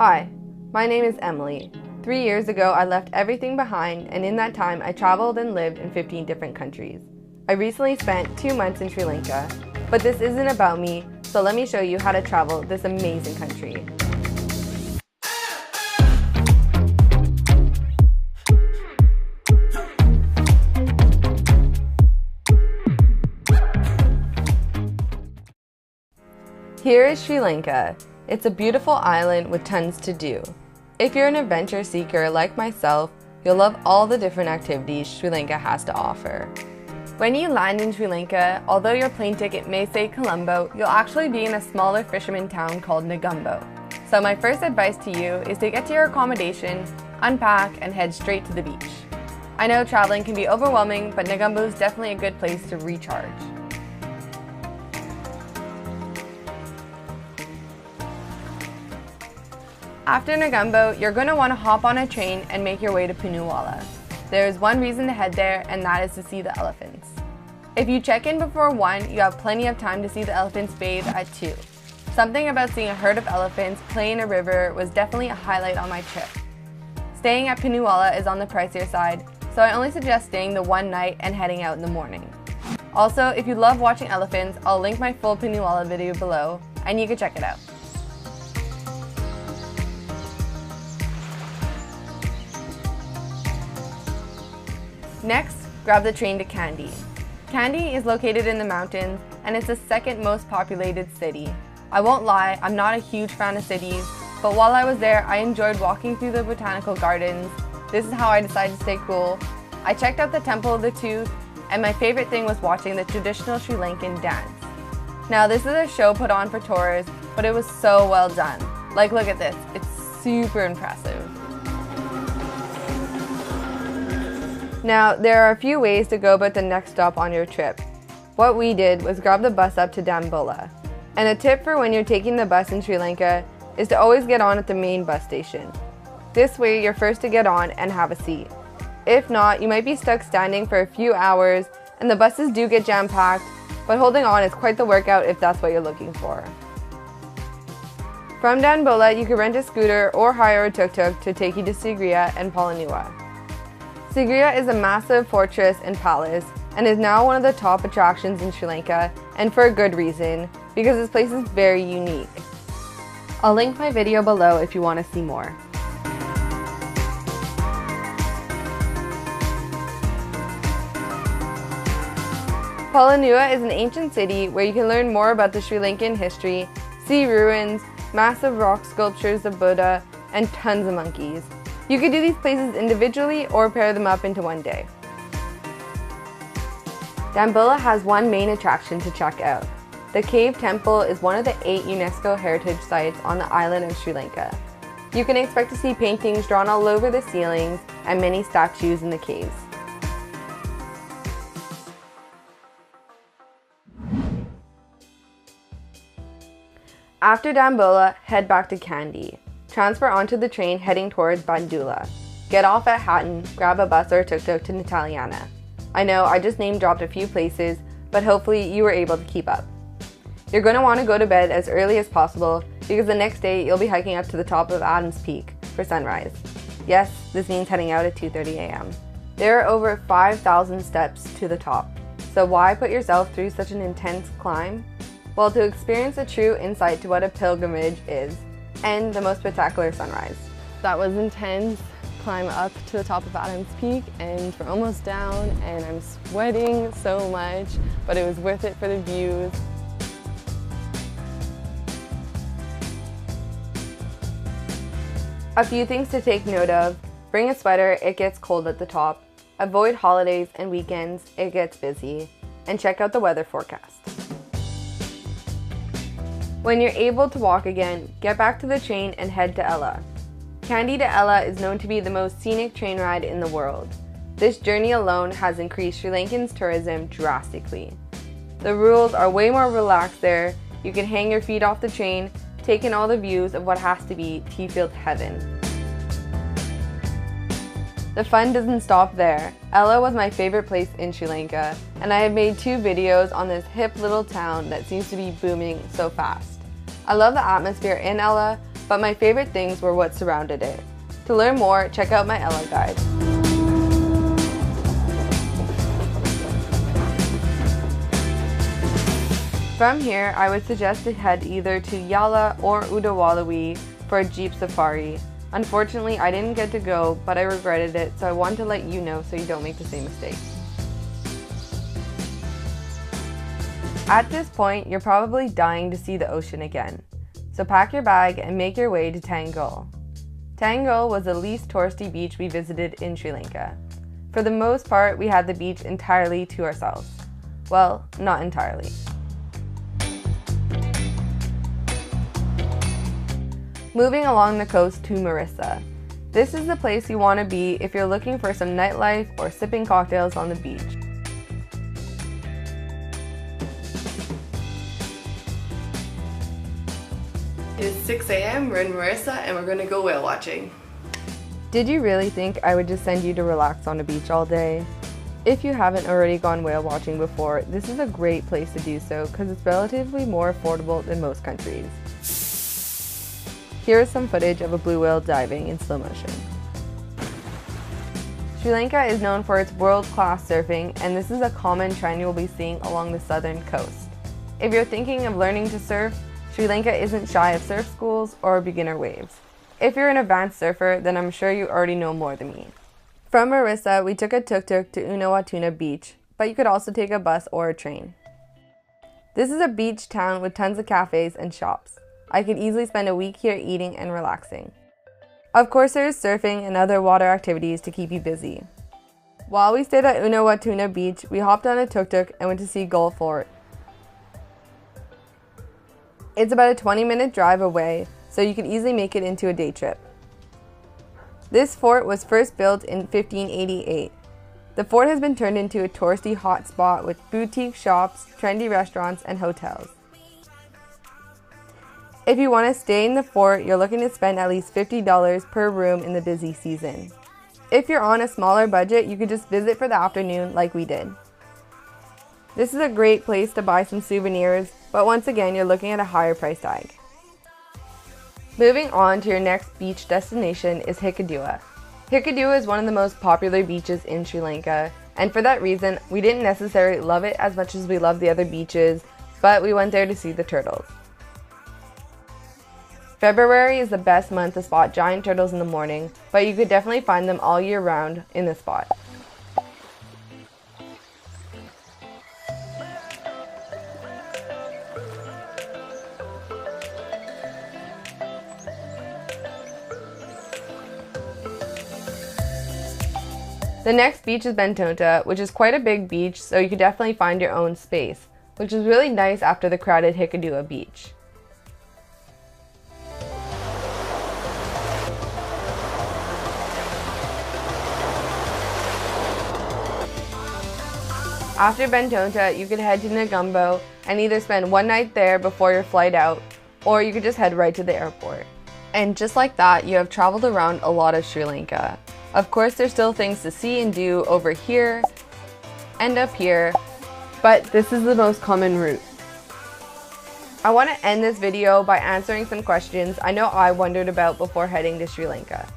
Hi, my name is Emily. 3 years ago, I left everything behind, and in that time, I traveled and lived in 15 different countries. I recently spent 2 months in Sri Lanka, but this isn't about me, so let me show you how to travel this amazing country. Here is Sri Lanka. It's a beautiful island with tons to do. If you're an adventure seeker like myself, you'll love all the different activities Sri Lanka has to offer. When you land in Sri Lanka, although your plane ticket may say Colombo, you'll actually be in a smaller fisherman town called Negombo. So my first advice to you is to get to your accommodation, unpack, and head straight to the beach. I know traveling can be overwhelming, but Negombo is definitely a good place to recharge. After Negombo, you're going to want to hop on a train and make your way to Punuwala. There is one reason to head there, and that is to see the elephants. If you check in before 1, you have plenty of time to see the elephants bathe at 2. Something about seeing a herd of elephants play in a river was definitely a highlight on my trip. Staying at Punuwala is on the pricier side, so I only suggest staying the one night and heading out in the morning. Also, if you love watching elephants, I'll link my full Punuwala video below, and you can check it out. Next, grab the train to Kandy. Kandy is located in the mountains, and it's the second most populated city. I won't lie, I'm not a huge fan of cities, but while I was there, I enjoyed walking through the botanical gardens. This is how I decided to stay cool. I checked out the Temple of the Tooth, and my favorite thing was watching the traditional Sri Lankan dance. Now, this is a show put on for tourists, but it was so well done. Like, look at this, it's super impressive. Now, there are a few ways to go about the next stop on your trip. What we did was grab the bus up to Dambulla. And a tip for when you're taking the bus in Sri Lanka is to always get on at the main bus station. This way, you're first to get on and have a seat. If not, you might be stuck standing for a few hours, and the buses do get jam-packed, but holding on is quite the workout if that's what you're looking for. From Dambulla, you can rent a scooter or hire a tuk-tuk to take you to Sigiriya and Polonnewa. Sigiriya is a massive fortress and palace and is now one of the top attractions in Sri Lanka, and for a good reason, because this place is very unique. I'll link my video below if you want to see more. Polonnewa is an ancient city where you can learn more about the Sri Lankan history, see ruins, massive rock sculptures of Buddha, and tons of monkeys. You could do these places individually or pair them up into one day. Dambulla has one main attraction to check out. The Cave Temple is one of the 8 UNESCO heritage sites on the island of Sri Lanka. You can expect to see paintings drawn all over the ceilings and many statues in the caves. After Dambulla, head back to Kandy. Transfer onto the train heading towards Bandula. Get off at Hatton, grab a bus or a tuk-tuk to Nataliana. I know I just name dropped a few places, but hopefully you were able to keep up. You're going to want to go to bed as early as possible because the next day you'll be hiking up to the top of Adams Peak for sunrise. Yes, this means heading out at 2:30 a.m. There are over 5,000 steps to the top, so why put yourself through such an intense climb? Well, to experience a true insight to what a pilgrimage is, and the most spectacular sunrise. That was intense. Climb up to the top of Adams Peak, and we're almost down, and I'm sweating so much, but it was worth it for the views. A few things to take note of. Bring a sweater, it gets cold at the top. Avoid holidays and weekends, it gets busy. And check out the weather forecast. When you're able to walk again, get back to the train and head to Ella. Kandy to Ella is known to be the most scenic train ride in the world. This journey alone has increased Sri Lankan's tourism drastically. The rules are way more relaxed there. You can hang your feet off the train, take in all the views of what has to be tea-field heaven. The fun doesn't stop there. Ella was my favorite place in Sri Lanka, and I have made 2 videos on this hip little town that seems to be booming so fast. I love the atmosphere in Ella, but my favorite things were what surrounded it. To learn more, check out my Ella guide. From here, I would suggest to head either to Yala or Udawalawi for a jeep safari. Unfortunately, I didn't get to go, but I regretted it, so I want to let you know so you don't make the same mistake. At this point, you're probably dying to see the ocean again. So pack your bag and make your way to Tangul. Tangul was the least touristy beach we visited in Sri Lanka. For the most part, we had the beach entirely to ourselves. Well, not entirely. Moving along the coast to Marissa. This is the place you want to be if you're looking for some nightlife or sipping cocktails on the beach. It is 6 a.m. We're in Marissa and we're going to go whale watching. Did you really think I would just send you to relax on a beach all day? If you haven't already gone whale watching before, this is a great place to do so because it's relatively more affordable than most countries. Here is some footage of a blue whale diving in slow motion. Sri Lanka is known for its world-class surfing, and this is a common trend you'll be seeing along the southern coast. If you're thinking of learning to surf, Sri Lanka isn't shy of surf schools or beginner waves. If you're an advanced surfer, then I'm sure you already know more than me. From Marissa, we took a tuk-tuk to Unawatuna Beach, but you could also take a bus or a train. This is a beach town with tons of cafes and shops. I could easily spend a week here eating and relaxing. Of course, there is surfing and other water activities to keep you busy. While we stayed at Unawatuna Beach, we hopped on a tuk-tuk and went to see Gull Fort. It's about a 20-minute drive away, so you can easily make it into a day trip. This fort was first built in 1588. The fort has been turned into a touristy hotspot with boutique shops, trendy restaurants, and hotels. If you want to stay in the fort, you're looking to spend at least $50 per room in the busy season. If you're on a smaller budget, you could just visit for the afternoon like we did. This is a great place to buy some souvenirs, but once again, you're looking at a higher price tag. Moving on to your next beach destination is Hikkaduwa. Hikkaduwa is one of the most popular beaches in Sri Lanka, and for that reason, we didn't necessarily love it as much as we loved the other beaches, but we went there to see the turtles. February is the best month to spot giant turtles in the morning, but you could definitely find them all year round in this spot. The next beach is Bentonta, which is quite a big beach, so you could definitely find your own space, which is really nice after the crowded Hikkaduwa beach. After Bentonta, you could head to Negombo and either spend one night there before your flight out, or you could just head right to the airport. And just like that, you have traveled around a lot of Sri Lanka. Of course, there's still things to see and do over here and up here, but this is the most common route. I want to end this video by answering some questions I know I wondered about before heading to Sri Lanka.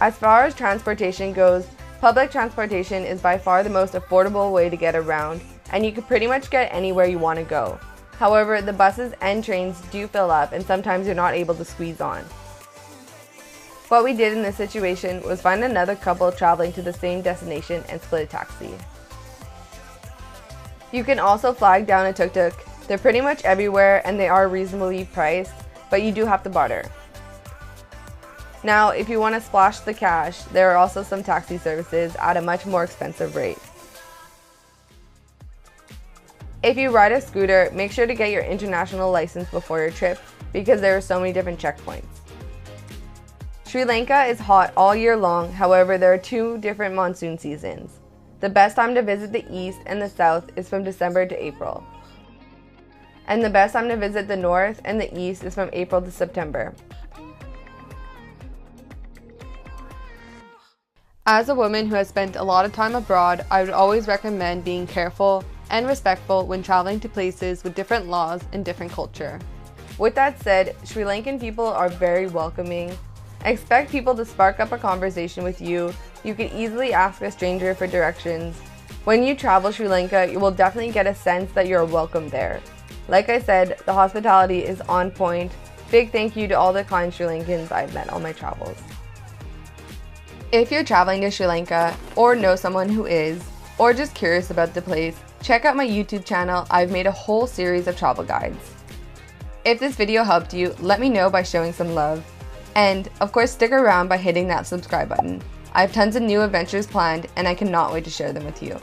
As far as transportation goes, public transportation is by far the most affordable way to get around, and you can pretty much get anywhere you want to go. However, the buses and trains do fill up and sometimes you're not able to squeeze on. What we did in this situation was find another couple traveling to the same destination and split a taxi. You can also flag down a tuk-tuk. They're pretty much everywhere and they are reasonably priced, but you do have to barter. Now, if you want to splash the cash, there are also some taxi services at a much more expensive rate. If you ride a scooter, make sure to get your international license before your trip because there are so many different checkpoints. Sri Lanka is hot all year long, however, there are two different monsoon seasons. The best time to visit the east and the south is from December to April. And the best time to visit the north and the east is from April to September. As a woman who has spent a lot of time abroad, I would always recommend being careful and respectful when traveling to places with different laws and different culture. With that said, Sri Lankan people are very welcoming. Expect people to spark up a conversation with you. You can easily ask a stranger for directions. When you travel Sri Lanka, you will definitely get a sense that you're welcome there. Like I said, the hospitality is on point. Big thank you to all the kind Sri Lankans I've met on my travels. If you're traveling to Sri Lanka, or know someone who is, or just curious about the place, check out my YouTube channel. I've made a whole series of travel guides. If this video helped you, let me know by showing some love. And of course, stick around by hitting that subscribe button. I have tons of new adventures planned and I cannot wait to share them with you.